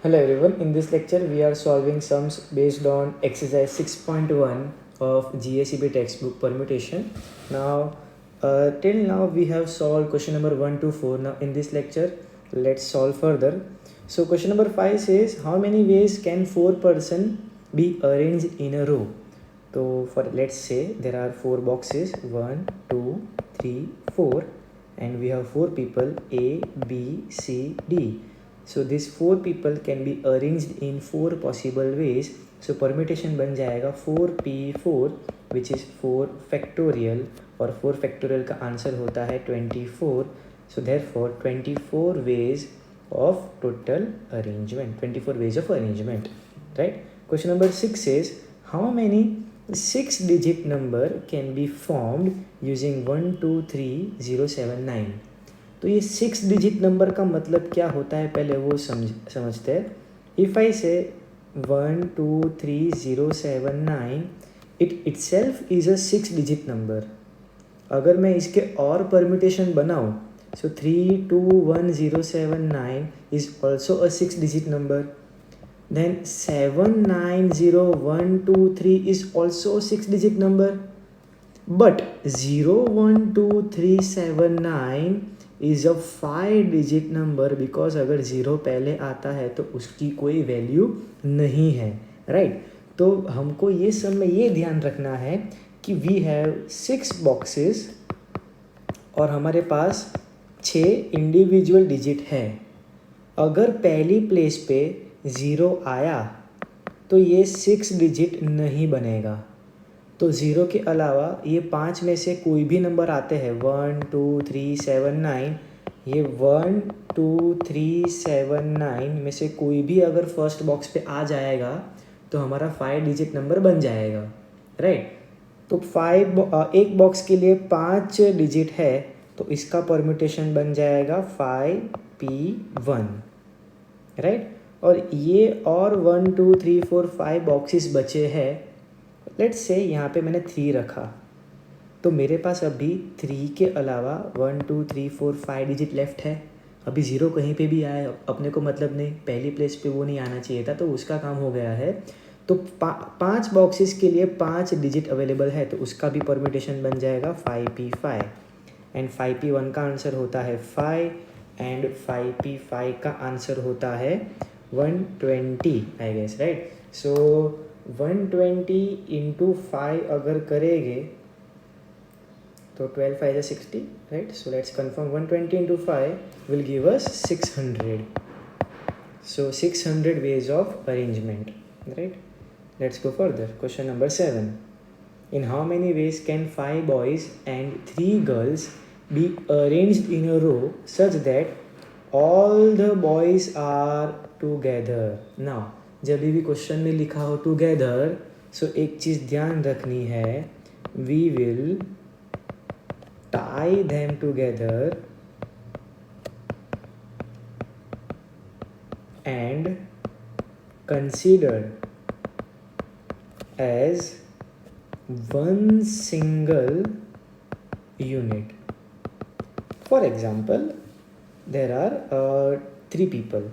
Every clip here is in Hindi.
Hello everyone, in this lecture we are solving sums based on exercise 6.1 of GSEB textbook permutation. Now till now we have solved question number 1 to 4. Now in this lecture let's solve further. So question number 5 says how many ways can 4 person be arranged in a row. So for let's say there are 4 boxes 1, 2, 3, 4 and we have 4 people A, B, C, D. So these 4 people can be arranged in 4 possible ways. So permutation बन जाएगा 4p4 which is 4 factorial और 4 factorial का आंसर होता है 24. So therefore 24 ways of total arrangement, 24 ways of arrangement, right? Question number 6 says how many 6-digit number can be formed using 1, 2, 3, 0, 7, 9. तो ये 6-digit नंबर का मतलब क्या होता है पहले वो समझते हैं. इफ़ आई से 1, 2, 3, 0, 7, 9 it itself is a 6-digit number. अगर मैं इसके और परम्यूटेशन बनाऊँ सो 3, 2, 1, 0, 7, 9 is also a 6-digit number. Then 7, 9, 0, 1, 2, 3 is also a 6-digit number. But 0, 1, 2, 3, 7, 9 is a 5-digit number because अगर 0 पहले आता है तो उसकी कोई वैल्यू नहीं है, राइट? तो हमको ये सब में ये ध्यान रखना है कि वी हैव 6 बॉक्सेस और हमारे पास 6 इंडिविजुअल डिजिट है. अगर पहली प्लेस पे 0 आया तो ये 6-digit नहीं बनेगा. तो 0 के अलावा ये 5 में से कोई भी नंबर आते हैं 1, 2, 3, 7, 9. ये 1, 2, 3, 7, 9 में से कोई भी अगर फर्स्ट बॉक्स पे आ जाएगा तो हमारा 5-digit नंबर बन जाएगा, राइट? तो एक बॉक्स के लिए 5 डिजिट है तो इसका परम्यूटेशन बन जाएगा 5p1, राइट? और ये और 1, 2, 3, 4, 5 बॉक्सेस बचे हैं. लेट्स से यहाँ पे मैंने 3 रखा तो मेरे पास अभी 3 के अलावा 1, 2, 3, 4, 5 डिजिट लेफ्ट है. अभी 0 कहीं पे भी आए अपने को मतलब नहीं, पहली प्लेस पे वो नहीं आना चाहिए था तो उसका काम हो गया है. तो 5 बॉक्सेस के लिए 5 डिजिट अवेलेबल है तो उसका भी परम्यूटेशन बन जाएगा 5p5 एंड 5p1 का आंसर होता है 5 एंड 5p5 का आंसर होता है 120 I guess, right? So 120 into 5 अगर करेंगे तो 12 5 is 60, right? So let's confirm 120 into 5 will give us 600. So 600 ways of arrangement, right? Let's go further. Question number 7. In how many ways can 5 boys and 3 girls be arranged in a row such that all the boys are together? Now जब भी क्वेश्चन में लिखा हो टुगेदर सो एक चीज़ ध्यान रखनी है, we will tie them together and consider as one single unit. For example, there are 3 people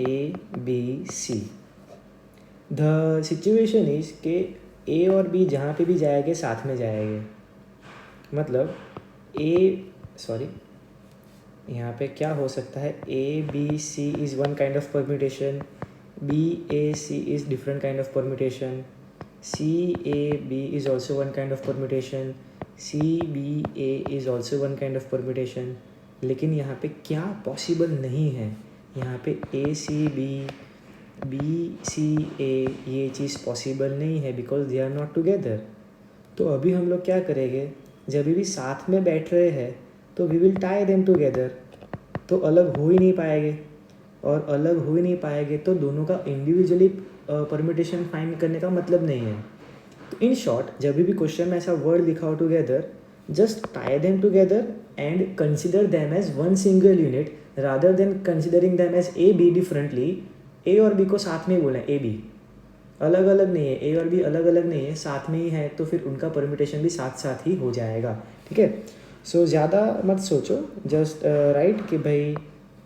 A, B, C. The situation is कि A और B जहाँ पे भी जाएंगे साथ में जाएंगे. मतलब यहाँ पे क्या हो सकता है, A, B, C is one kind of permutation, B, A, C is different kind of permutation, C, A, B is also one kind of permutation, C, B, A is also one kind of permutation. लेकिन यहाँ पे क्या पॉसिबल नहीं है, यहाँ पे A, C, B, C, A ये चीज़ पॉसिबल नहीं है because they are not together. तो अभी हम लोग क्या करेंगे, जब भी साथ में बैठ रहे हैं तो we will tie them together. तो अलग हो ही नहीं पाएंगे और अलग हो ही नहीं पाएंगे तो दोनों का इंडिविजुअली परम्यूटेशन फाइंड करने का मतलब नहीं है. तो इन शॉर्ट जब भी क्वेश्चन में ऐसा वर्ड लिखा हो together, just tie them together and consider them as one single unit rather than considering them as A B differently. A और बी को साथ में बोलें, ए बी अलग अलग नहीं है, ए और बी अलग अलग नहीं है, साथ में ही है तो फिर उनका परम्यूटेशन भी साथ साथ ही हो जाएगा, ठीक है? सो ज़्यादा मत सोचो, जस्ट राइट कि भाई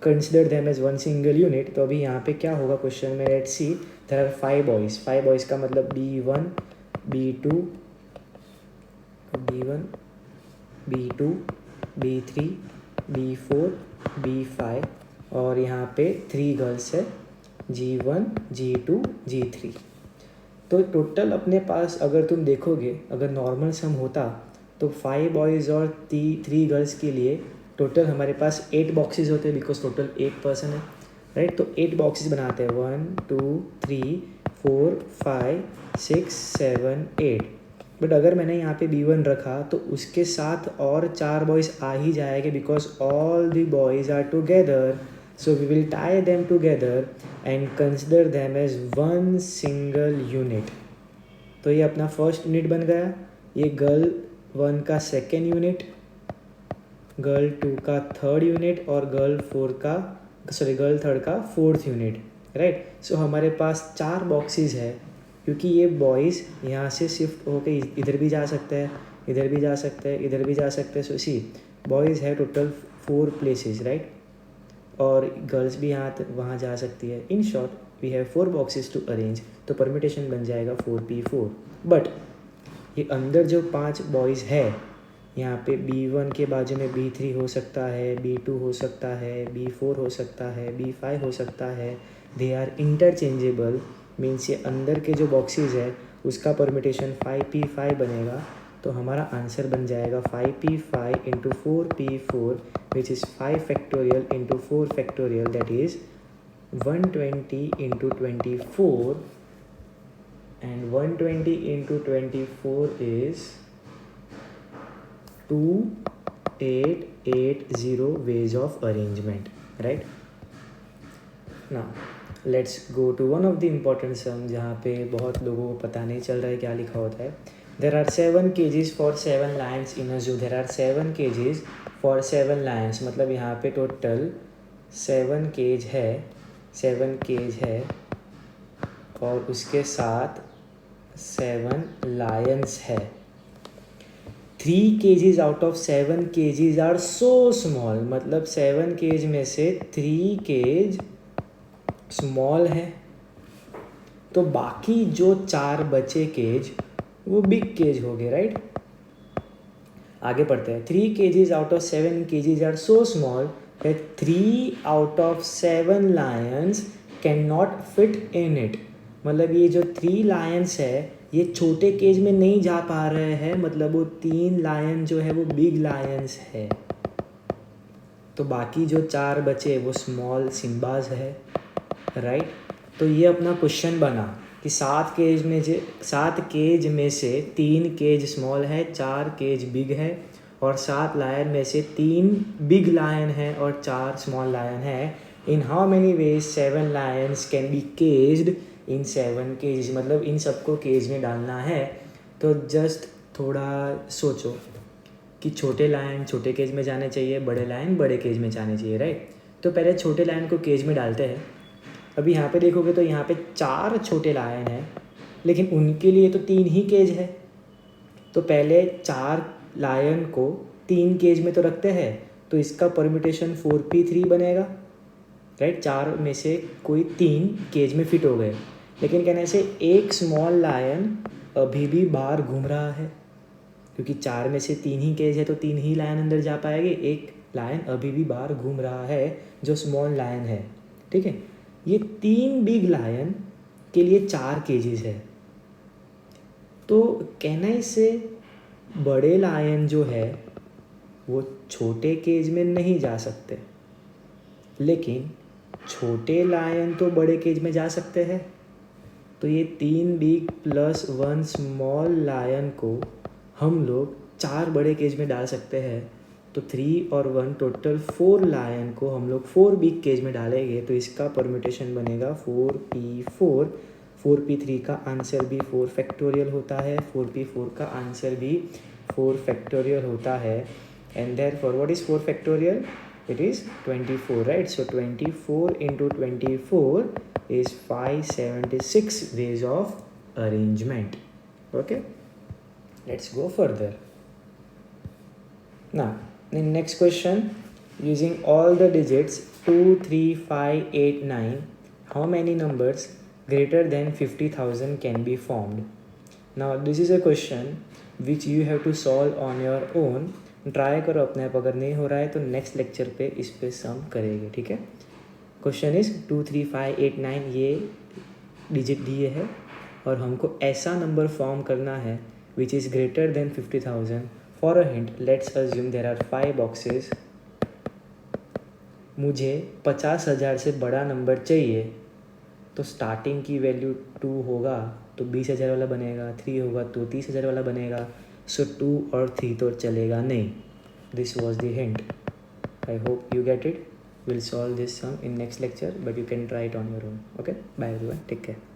consider them as one single unit, तो अभी यहाँ पे क्या होगा क्वेश्चन में, let's see there are 5 boys, 5 boys का मतलब B1 B2 B1 B2 B3 B4 B5 और यहाँ पे 3 गर्ल्स है G1 G2 G3। तो टोटल अपने पास अगर तुम देखोगे, अगर नॉर्मल सम होता तो 5 बॉयज़ और 3 गर्ल्स के लिए टोटल हमारे पास 8 बॉक्सेस होते हैं, बिकॉज टोटल 8 पर्सन है, राइट। तो 8 बॉक्सेस बनाते हैं, 1 2 3 4 5 6 7 8। बट अगर मैंने यहाँ पे B1 रखा तो उसके साथ और 4 बॉयज़ आ ही जाएंगे, because all the boys are together, so we will tie them together and consider them as one single unit. तो ये अपना फर्स्ट यूनिट बन गया, ये गर्ल 1 का सेकेंड यूनिट, गर्ल 2 का थर्ड यूनिट और गर्ल 3 का फोर्थ यूनिट, राइट। सो हमारे पास 4 बॉक्सेस है, क्योंकि ये बॉयज़ यहाँ से शिफ्ट होके इधर भी जा सकते हैं, इधर भी जा सकते हैं, इधर भी जा सकते हैं। सो सी बॉयज़ है टोटल 4 प्लेसेस, राइट, और गर्ल्स भी यहाँ वहाँ जा सकती है। In short we have 4 boxes to arrange, तो परमिटेशन बन जाएगा 4p4। बट ये अंदर जो 5 बॉयज़ है, यहाँ पे B1 के बाजू में B3 हो सकता है, B2 हो सकता है, B4 हो सकता है, B5 हो सकता है, दे आर इंटरचेंजेबल, मीन्स ये अंदर के जो बॉक्सेस है उसका परमिटेशन 5p5 बनेगा। तो हमारा आंसर बन जाएगा 5p5 into 4p4 which is 5 factorial into 4 factorial, that is 120 into 24 and 120 into 24 is 2880 ways of arrangement, right? Now let's go to one of the important sum जहाँ पे बहुत लोगों को पता नहीं चल रहा है क्या लिखा होता है। There are 7 kgs for 7 lions in a zoo. There are 7 kgs for 7 lions, मतलब यहाँ पे टोटल 7 केज है, 7 केज है और उसके साथ 7 लायंस है। 3 kgs out of 7 kgs are so small, मतलब 7 केज में से 3 केज स्मॉल है, तो बाकी जो 4 बचे केज वो बिग केज हो गए, राइट। आगे पढ़ते हैं। 3 kgs out of 7 kgs are so small that 3 out of 7 lions can not fit in it, मतलब ये जो 3 लायंस है ये छोटे केज में नहीं जा पा रहे हैं, मतलब वो 3 लायन जो है वो बिग लायंस है, तो बाकी जो 4 बचे वो स्मॉल सिम्बाज है, राइट। तो ये अपना क्वेश्चन बना कि 7 केज में से 3 केज स्मॉल है, 4 केज बिग है और 7 लायन में से 3 बिग लायन है और 4 स्मॉल लायन है। In how many ways 7 lions can be caged in 7 cage, मतलब इन सबको केज में डालना है। तो जस्ट थोड़ा सोचो कि छोटे लायन छोटे केज में जाने चाहिए, बड़े लायन बड़े केज में जाने चाहिए, राइट। तो पहले छोटे लायन को केज में डालते हैं। अभी यहाँ पे देखोगे तो यहाँ पे 4 छोटे लायन हैं, लेकिन उनके लिए तो 3 ही केज है, तो पहले 4 लायन को 3 केज में तो रखते हैं, तो इसका परम्यूटेशन 4p3 बनेगा, राइट। 4 में से कोई 3 केज में फिट हो गए, लेकिन कहने से एक स्मॉल लायन अभी भी बाहर घूम रहा है, क्योंकि 4 में से 3 ही केज है तो 3 ही लायन अंदर जा पाएंगे, एक लायन अभी भी बाहर घूम रहा है जो स्मॉल लायन है, ठीक है। ये 3 बिग लायन के लिए 4 केजेस है, तो कहना से बड़े लायन जो है वो छोटे केज में नहीं जा सकते, लेकिन छोटे लायन तो बड़े केज में जा सकते हैं। तो ये 3 बिग प्लस 1 स्मॉल लायन को हम लोग 4 बड़े केज में डाल सकते हैं, तो 3 और 1 टोटल 4 लायन को हम लोग 4 बिग केज में डालेंगे, तो इसका परम्यूटेशन बनेगा 4p4। 4p3 का आंसर भी 4 फैक्टोरियल होता है, 4p4 का आंसर भी 4 फैक्टोरियल होता है, and therefore what is 4 factorial, it is 24, right? So 24 into 24 is 576 ways of arrangement. Okay, let's go further. Now in next question, using all the digits 2, 3, 5, 8, 9. How many numbers greater than 50,000 can be formed? Now this is a question which you have to solve on your own. Try करो अपने आप, अगर नहीं हो रहा है तो नेक्स्ट लेक्चर पे इस पे सम करेंगे, ठीक है. क्वेश्चन इज 2, 3, 5, 8, 9 ये डिजिट दिए है और हमको ऐसा नंबर फॉर्म करना है which is greater than 50,000. For a hint let's assume there are 5 boxes. मुझे 50,000 से बड़ा नंबर चाहिए तो स्टार्टिंग की वैल्यू 2 होगा तो 20,000 वाला बनेगा, 3 होगा तो 30,000 वाला बनेगा. सो 2 और 3 तो चलेगा नहीं. This was the hint. I hope you get it. We'll solve this sum in next lecture, but you can try it on your own. Okay, bye everyone, take care.